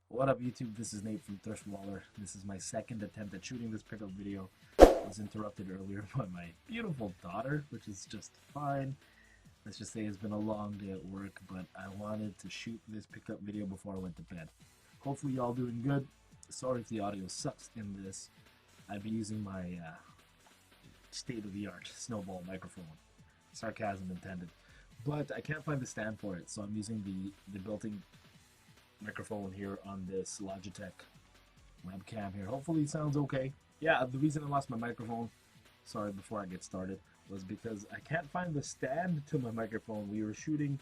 What up YouTube, this is Nate from thriftdweller. This is my second attempt at shooting this pickup video. I was interrupted earlier by my beautiful daughter, which is just fine. Let's just say it's been a long day at work, but I wanted to shoot this pickup video before I went to bed. Hopefully y'all doing good. Sorry if the audio sucks in this. I've been using my state-of-the-art snowball microphone. Sarcasm intended. But I can't find the stand for it, so I'm using the built-in microphone here on this Logitech webcam here. Hopefully it sounds okay. Yeah, the reason I lost my microphone, sorry, before I get started, was because I can't find the stand to my microphone. We were shooting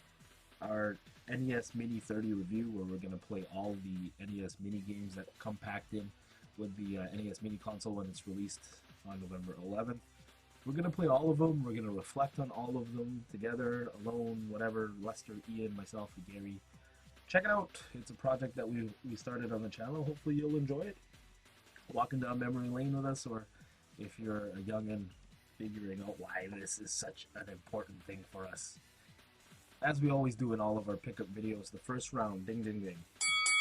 our NES Mini 30 review where we're going to play all the NES mini games that come packed in with the NES mini console when it's released on November 11th. We're going to play all of them. We're going to reflect on all of them together, alone, whatever, Lester, Ian, myself, and Gary. Check it out. It's a project that we started on the channel. Hopefully you'll enjoy it. Walking down memory lane with us, or if you're a youngin' figuring out why this is such an important thing for us. As we always do in all of our pickup videos, the first round, ding ding ding,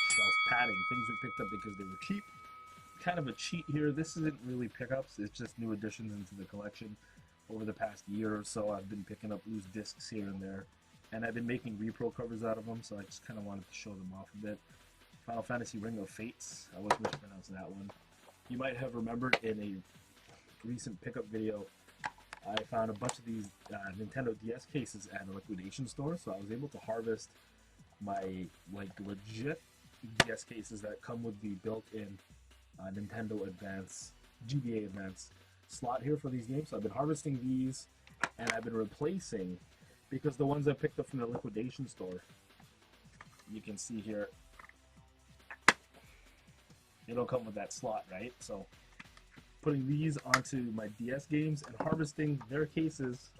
shelf padding, things we picked up because they were cheap. Kind of a cheat here. This isn't really pickups, it's just new additions into the collection. Over the past year or so, I've been picking up loose discs here and there. And I've been making repro covers out of them, so I just kind of wanted to show them off a bit. Final Fantasy Ring of Fates, I always mispronounce that one. You might have remembered in a recent pickup video, I found a bunch of these Nintendo DS cases at a liquidation store, so I was able to harvest my legit DS cases that come with the built-in Nintendo Advance, GBA Advance slot here for these games. So I've been harvesting these, and I've been replacing, because the ones I picked up from the liquidation store, you can see here, they don't come with that slot, right? So putting these onto my DS games and harvesting their cases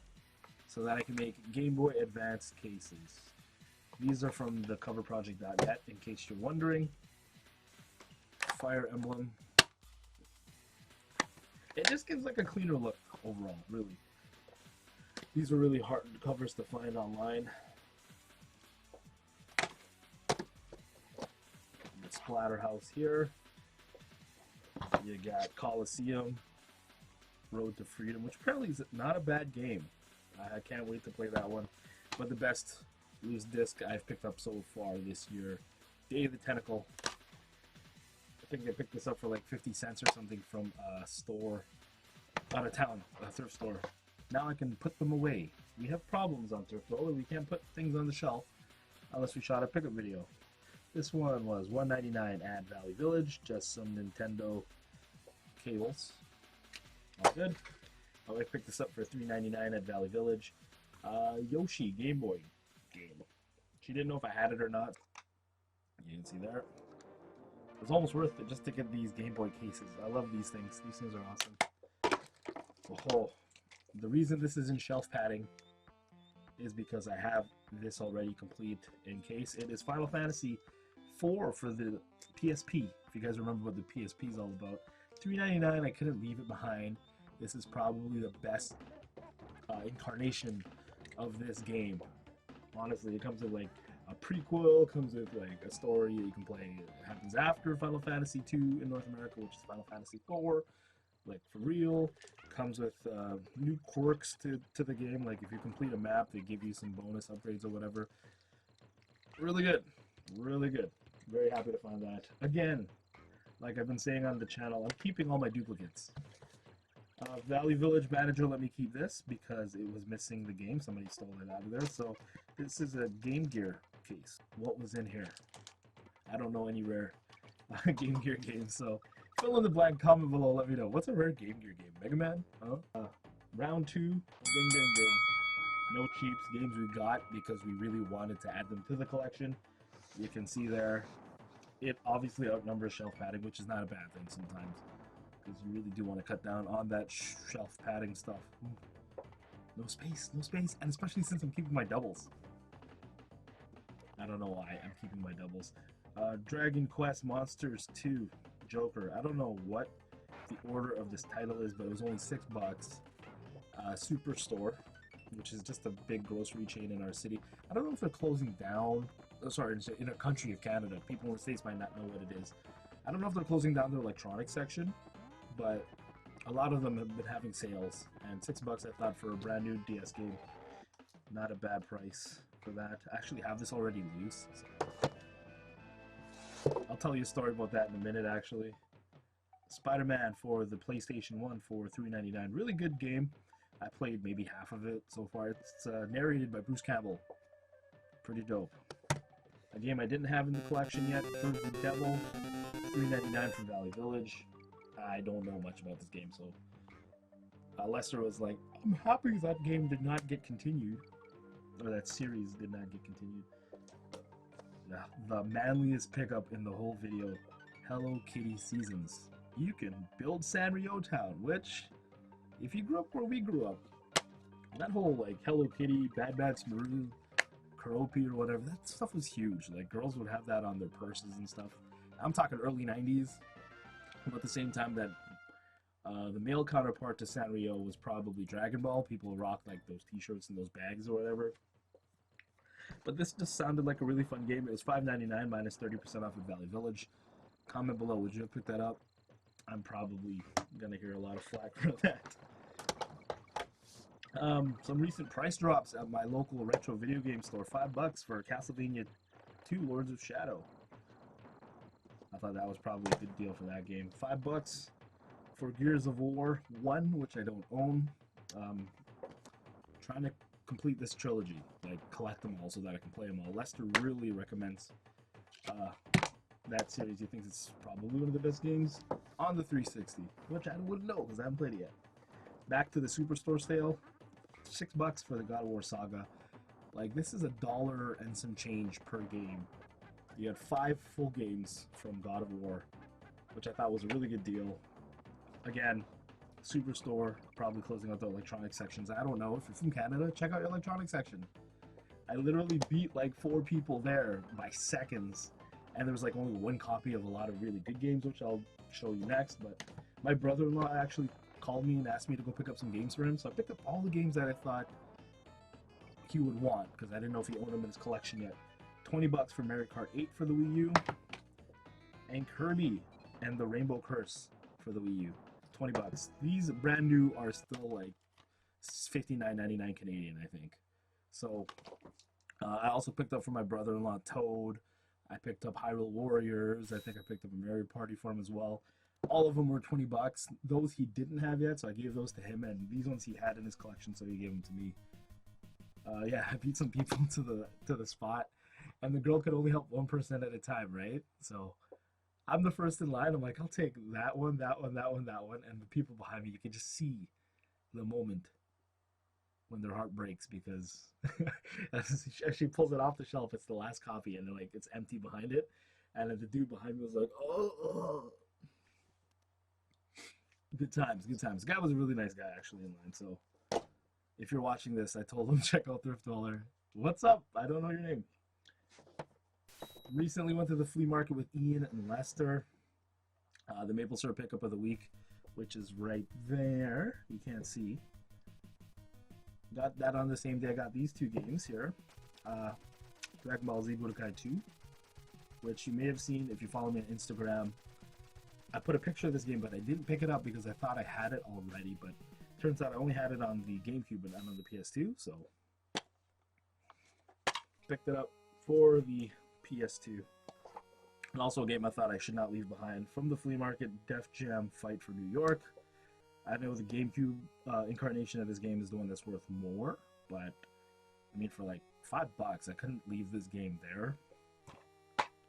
so that I can make Game Boy Advance cases. These are from the coverproject.net, in case you're wondering. Fire Emblem. It just gives like a cleaner look overall, really. These are really hard covers to find online. The Splatterhouse here. You got Coliseum, Road to Freedom, which apparently is not a bad game. I can't wait to play that one. But the best loose disc I've picked up so far this year, Day of the Tentacle. I think I picked this up for like 50 cents or something from a store out of town, a thrift store. Now I can put them away. We have problems on thriftdweller. We can't put things on the shelf unless we shot a pickup video. This one was $1.99 at Valley Village. Just some Nintendo cables. All good. Oh, I picked this up for $3.99 at Valley Village. Yoshi Game Boy game. She didn't know if I had it or not. You can see there. It was almost worth it just to get these Game Boy cases. I love these things. These things are awesome. Oh. The reason this is in shelf padding is because I have this already complete in case. It is Final Fantasy IV for the PSP. If you guys remember what the PSP is all about. $3.99, I couldn't leave it behind. This is probably the best incarnation of this game. Honestly, it comes with like a prequel, comes with like a story that you can play. It happens after Final Fantasy II in North America, which is Final Fantasy IV. Like for real. Comes with new quirks to the game, like if you complete a map they give you some bonus upgrades or whatever. Really good, really good. Very happy to find that. Again, like I've been saying on the channel, I'm keeping all my duplicates. Valley Village manager let me keep this because it was missing the game. Somebody stole it out of there. So this is a Game Gear case. What was in here? I don't know any rare Game Gear games, so fill in the blank, comment below, let me know. What's a rare Game Gear game? Mega Man? Huh? Round 2, ding ding ding. No cheaps, games we got because we really wanted to add them to the collection. You can see there, it obviously outnumbers shelf padding, which is not a bad thing sometimes. Because you really do want to cut down on that shelf padding stuff. Ooh. No space, and especially since I'm keeping my doubles. I don't know why I'm keeping my doubles. Dragon Quest Monsters 2. Joker. I don't know what the order of this title is, but it was only $6. Superstore, which is just a big grocery chain in our city. I don't know if they're closing down sorry, in a country of Canada. People in the States might not know what it is. I don't know if they're closing down their electronics section, but a lot of them have been having sales. And $6 I thought for a brand new DS game, not a bad price for that. I actually have this already loose. So I'll tell you a story about that in a minute, actually. Spider-Man for the PlayStation 1 for $3.99. Really good game. I played maybe half of it so far. It's narrated by Bruce Campbell. Pretty dope. A game I didn't have in the collection yet, Third the Devil, $3.99 from Valley Village. I don't know much about this game, so Lester was like, I'm happy that game did not get continued, or that series did not get continued. The manliest pickup in the whole video, Hello Kitty Seasons. You can build Sanrio Town, which, if you grew up where we grew up, that whole like Hello Kitty, Bad Bad Smurfy, Keroppi or whatever, that stuff was huge. Like girls would have that on their purses and stuff. I'm talking early 90s, but at the same time that the male counterpart to Sanrio was probably Dragon Ball. People rocked like those t-shirts and those bags or whatever. But this just sounded like a really fun game. It was $5.99 minus 30% off at Valley Village. Comment below, would you have picked that up? I'm probably gonna hear a lot of flack for that. Some recent price drops at my local retro video game store. $5 for Castlevania 2 Lords of Shadow. I thought that was probably a good deal for that game. $5 for Gears of War 1, which I don't own. Trying to complete this trilogy, like collect them all so that I can play them all. Lester really recommends that series. He thinks it's probably one of the best games on the 360, which I wouldn't know because I haven't played it yet. Back to the Superstore sale, $6 for the God of War Saga. Like, this is $1 and some change per game. You had 5 full games from God of War, which I thought was a really good deal. Again, Superstore, probably closing out the electronic sections. I don't know. If you're from Canada, check out your electronic section. I literally beat like 4 people there by seconds, and there was like only 1 copy of a lot of really good games, which I'll show you next. But my brother-in-law actually called me and asked me to go pick up some games for him, so I picked up all the games that I thought he would want, because I didn't know if he owned them in his collection yet. $20 for Mario Kart 8 for the Wii U, and Kirby and the Rainbow Curse for the Wii U. $20. These brand new are still like $59.99 Canadian, I think. So I also picked up for my brother-in-law Toad. I picked up Hyrule Warriors. I think I picked up a Mario Party for him as well. All of them were $20. Those he didn't have yet, so I gave those to him, and these ones he had in his collection, so he gave them to me. Yeah, I beat some people to the spot, and the girl could only help one person at a time, right? So I'm the first in line. I'm like, I'll take that one, that one, that one, that one, and the people behind me, you can just see the moment when their heart breaks, because as she pulls it off the shelf, it's the last copy, and like it's empty behind it, and then the dude behind me was like, oh. Good times, good times. The guy was a really nice guy, actually, in line. So if you're watching this, I told him check out thriftdweller. What's up? I don't know your name. Recently went to the flea market with Ian and Lester. The maple syrup pickup of the week, which is right there. You can't see. Got that on the same day I got these 2 games here. Dragon Ball Z Budokai 2, which you may have seen if you follow me on Instagram. I put a picture of this game, but I didn't pick it up because I thought I had it already, but turns out I only had it on the GameCube, but not on the PS2, so picked it up for the PS2. And also a game I thought I should not leave behind. From the flea market, Def Jam Fight for New York. I know the GameCube incarnation of this game is the one that's worth more, but I mean, for like $5, I couldn't leave this game there.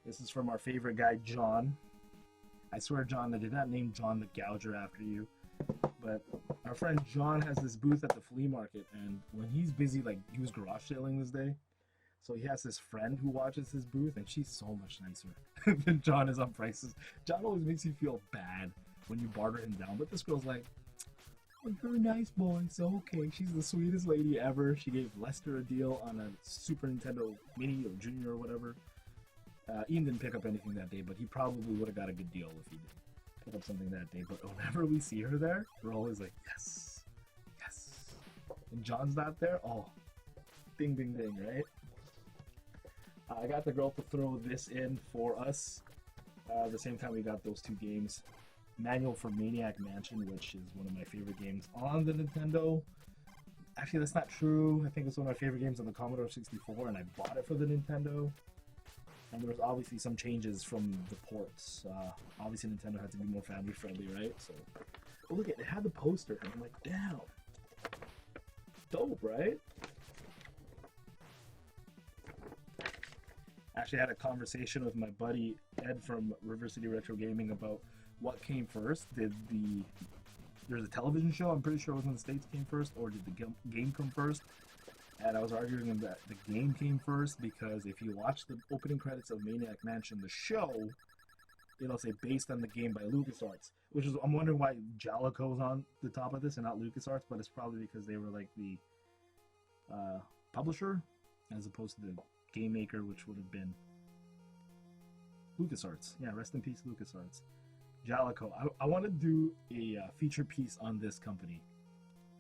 This is from our favorite guy, John. I swear, John, I did not name John the Gouger after you, but our friend John has this booth at the flea market, and when he's busy, like, he was garage sailing this day, so he has this friend who watches his booth, and she's so much nicer than John is on prices. John always makes you feel bad when you barter him down, but this girl's like, oh, you're a nice boy, so okay, she's the sweetest lady ever. She gave Lester a deal on a Super Nintendo Mini or Junior or whatever. Ian didn't pick up anything that day, but he probably would have got a good deal if he did pick up something that day. But whenever we see her there, we're always like, yes, yes. And John's not there, oh, ding, ding, ding, right? I got the girl to throw this in for us. At the same time, we got those 2 games. Manual for Maniac Mansion, which is one of my favorite games on the Nintendo. Actually, that's not true. I think it's one of my favorite games on the Commodore 64, and I bought it for the Nintendo. And there was obviously some changes from the ports. Obviously, Nintendo had to be more family friendly, right? So, oh, look at it. It had the poster, and I'm like, damn. Dope, right? Actually, I had a conversation with my buddy Ed from River City Retro Gaming about what came first. There's a television show, I'm pretty sure it was when the States came first, or did the game come first? And I was arguing that the game came first because if you watch the opening credits of Maniac Mansion, the show, it'll say based on the game by LucasArts, which is, I'm wondering why Jaleco's on the top of this and not LucasArts, but it's probably because they were like the publisher as opposed to the game maker, which would have been LucasArts. Yeah, rest in peace, LucasArts. Jaleco. I want to do a feature piece on this company.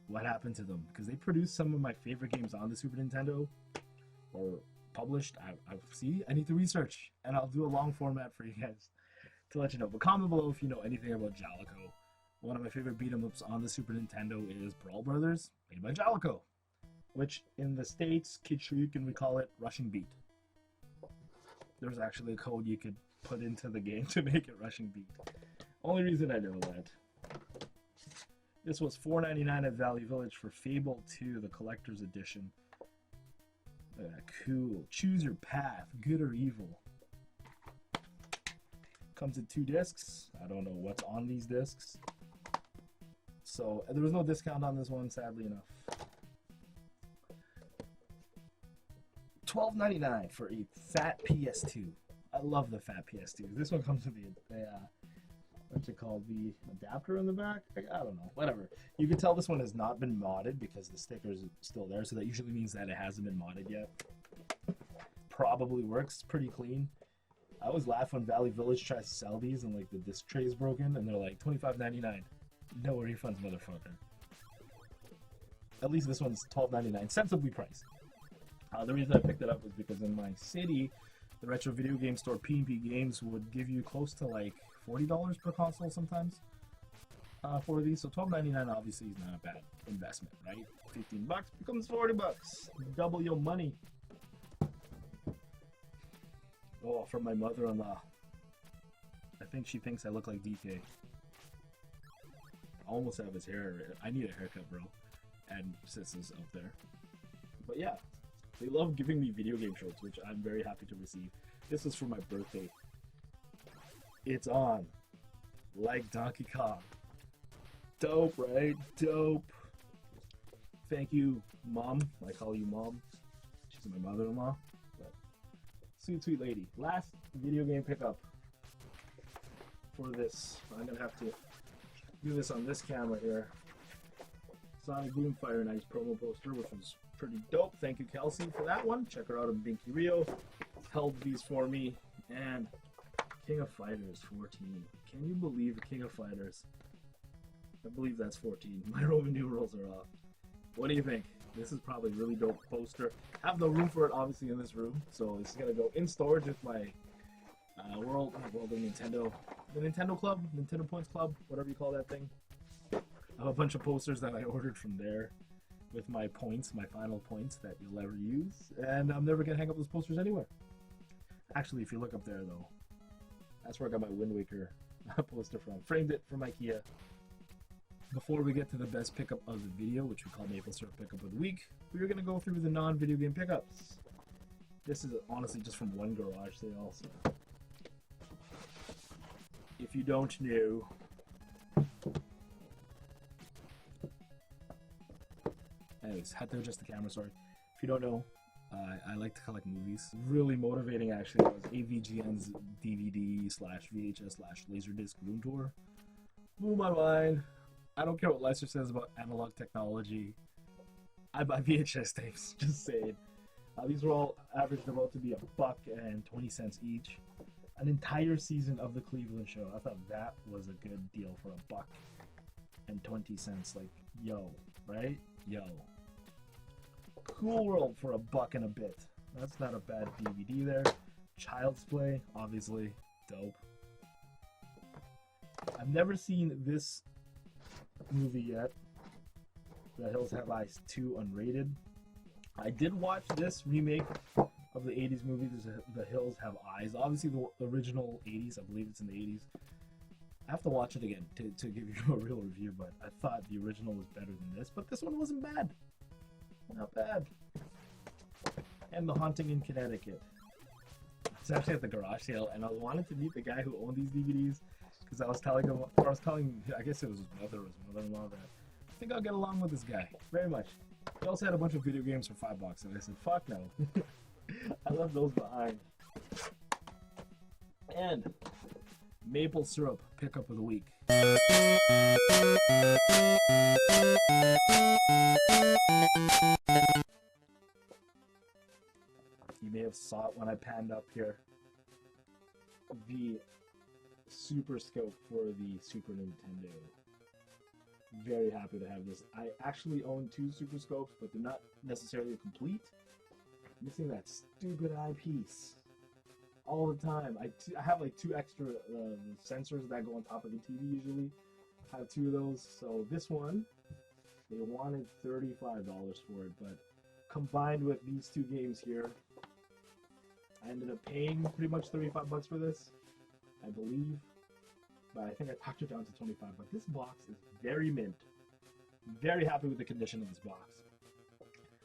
What happened to them? Because they produced some of my favorite games on the Super Nintendo, or published. I need to research, and I'll do a long format for you guys to let you know. But comment below if you know anything about Jaleco. One of my favorite beat 'em ups on the Super Nintendo is Brawl Brothers, made by Jaleco, which in the States, Kid Shuriken, we call it Rushing Beat. There's actually a code you could put into the game to make it Rushing Beat. Only reason I know that. This was $4.99 at Value Village for Fable 2, the collector's edition. Cool. Choose your path, good or evil. Comes in 2 discs. I don't know what's on these discs. So there was no discount on this one, sadly enough. $12.99 for a fat PS2. I love the fat PS2. This one comes with the what's it called? The adapter in the back? I don't know. Whatever. You can tell this one has not been modded because the sticker is still there, so that usually means that it hasn't been modded yet. Probably works pretty clean. I always laugh when Valley Village tries to sell these and like the disc tray is broken and they're like $25.99. No refunds, motherfucker. At least this one's $12.99, sensibly priced. The reason I picked it up was because in my city, the retro video game store P&P Games would give you close to like $40 per console sometimes for these. So $12.99 obviously is not a bad investment, right? $15 becomes $40. Double your money. Oh, from my mother-in-law. I think she thinks I look like DK. I almost have his hair. I need a haircut, bro. And sis is up there. But yeah, they love giving me video game shorts, which I'm very happy to receive. This is for my birthday. It's on. Like Donkey Kong. Dope, right? Dope. Thank you, Mom. I call you Mom. She's my mother-in-law. But sweet, sweet lady. Last video game pickup for this. I'm going to have to do this on this camera here. Sonic Boom Fire Nice promo poster, which was pretty dope. Thank you, Kelsey, for that one. Check her out on Binky Rio. Held these for me. And King of Fighters 14. Can you believe King of Fighters? I believe that's 14. My Roman numerals are off. What do you think? This is probably a really dope poster. I have no room for it, obviously, in this room. So this is going to go in storage with my World of Nintendo. The Nintendo Club? Nintendo Points Club? Whatever you call that thing. I have a bunch of posters that I ordered from there with my points, my final points that you'll ever use. And I'm never going to hang up those posters anywhere. Actually, if you look up there, though, that's where I got my Wind Waker poster from. Framed it from IKEA. Before we get to the best pickup of the video, which we call Maple Syrup Pickup of the Week, we're going to go through the non-video game pickups. This is honestly just from one garage sale. So if you don't know, anyways, had to adjust the camera, sorry. If you don't know, I like to collect movies. Really motivating, actually, was AVGN's DVD / VHS / Laserdisc room tour. Blew my mind. I don't care what Lester says about analog technology. I buy VHS tapes, just saying. These were all averaged about to be $1.20 each. An entire season of the Cleveland show. I thought that was a good deal for $1.20. Like, yo, right? Yo. Cool World for $1 and a bit. That's not a bad DVD there. Child's Play, obviously, dope. I've never seen this movie yet. The Hills Have Eyes 2 unrated. I did watch this remake of the 80s movie, The Hills Have Eyes. Obviously the original 80s, I believe it's in the 80s. I have to watch it again to give you a real review, but I thought the original was better than this, but this one wasn't bad. Not bad. And The Haunting in Connecticut. It's actually at the garage sale, and I wanted to meet the guy who owned these DVDs, because I was telling him, or I was telling, I guess it was his mother or his mother-in-law, that I think I'll get along with this guy very much. He also had a bunch of video games for $5, and I said, fuck no. I left those behind. And maple syrup pickup of the week. You may have saw it when I panned up here. The Super Scope for the Super Nintendo. Very happy to have this. I actually own 2 Super Scopes, but they're not necessarily complete. Missing that stupid eyepiece all the time. I have like 2 extra sensors that go on top of the TV usually. I have 2 of those. So this one, they wanted $35 for it, but combined with these 2 games here, I ended up paying pretty much $35 for this, I believe. But I think I talked it down to 25. But this box is very mint. Very happy with the condition of this box.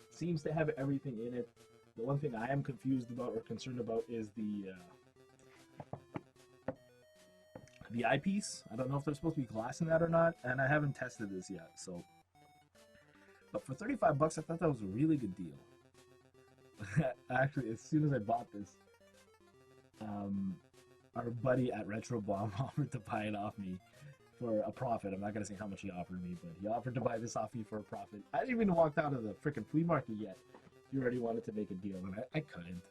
Seems to have everything in it. The one thing I am confused about or concerned about is the eyepiece. I don't know if there's supposed to be glass in that or not, and I haven't tested this yet. So, but for $35, I thought that was a really good deal. Actually, as soon as I bought this, our buddy at Retro Bomb offered to buy it off me for a profit. I'm not gonna say how much he offered me, but he offered to buy this off me for a profit. I didn't even walk out of the freaking flea market yet. He already wanted to make a deal, and I couldn't.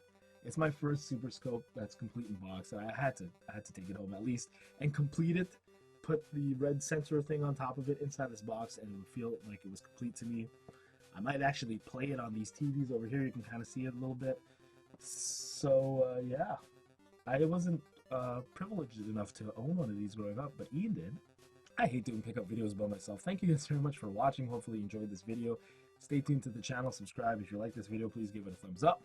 It's my first Super Scope that's complete in box, so I had to take it home at least and complete it. Put the red sensor thing on top of it inside this box, and it would feel like it was complete to me. I might actually play it on these TVs over here. You can kind of see it a little bit. So yeah, I wasn't privileged enough to own one of these growing up, but Ian did. I hate doing pickup videos by myself. Thank you guys very much for watching. Hopefully you enjoyed this video. Stay tuned to the channel. Subscribe. If you like this video, please give it a thumbs up.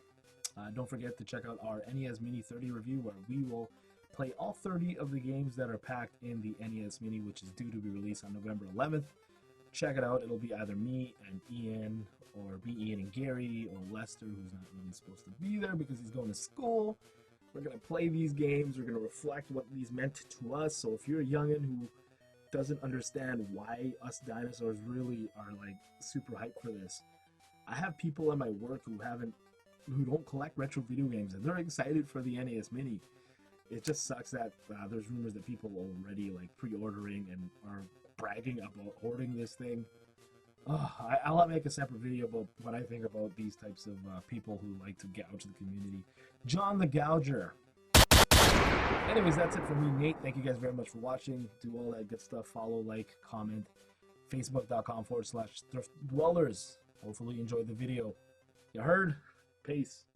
Don't forget to check out our NES Mini 30 review, where we will play all 30 of the games that are packed in the NES Mini, which is due to be released on November 11th. Check it out. It'll be either me and Ian, or be Ian and Gary, or Lester, who's not really supposed to be there because he's going to school. We're going to play these games. We're going to reflect what these meant to us. So if you're a youngin' who doesn't understand why us dinosaurs really are like super hyped for this, I have people at my work who don't collect retro video games, and they're excited for the NES Mini. It just sucks that there's rumors that people are already like pre-ordering and are bragging about hoarding this thing. I'll make a separate video about what I think about these types of people who like to gouge the community. John the Gouger. Anyways, that's it for me, Nate. Thank you guys very much for watching. Do all that good stuff. Follow, like, comment. Facebook.com/thriftdwellers. Hopefully you enjoyed the video. You heard? Peace.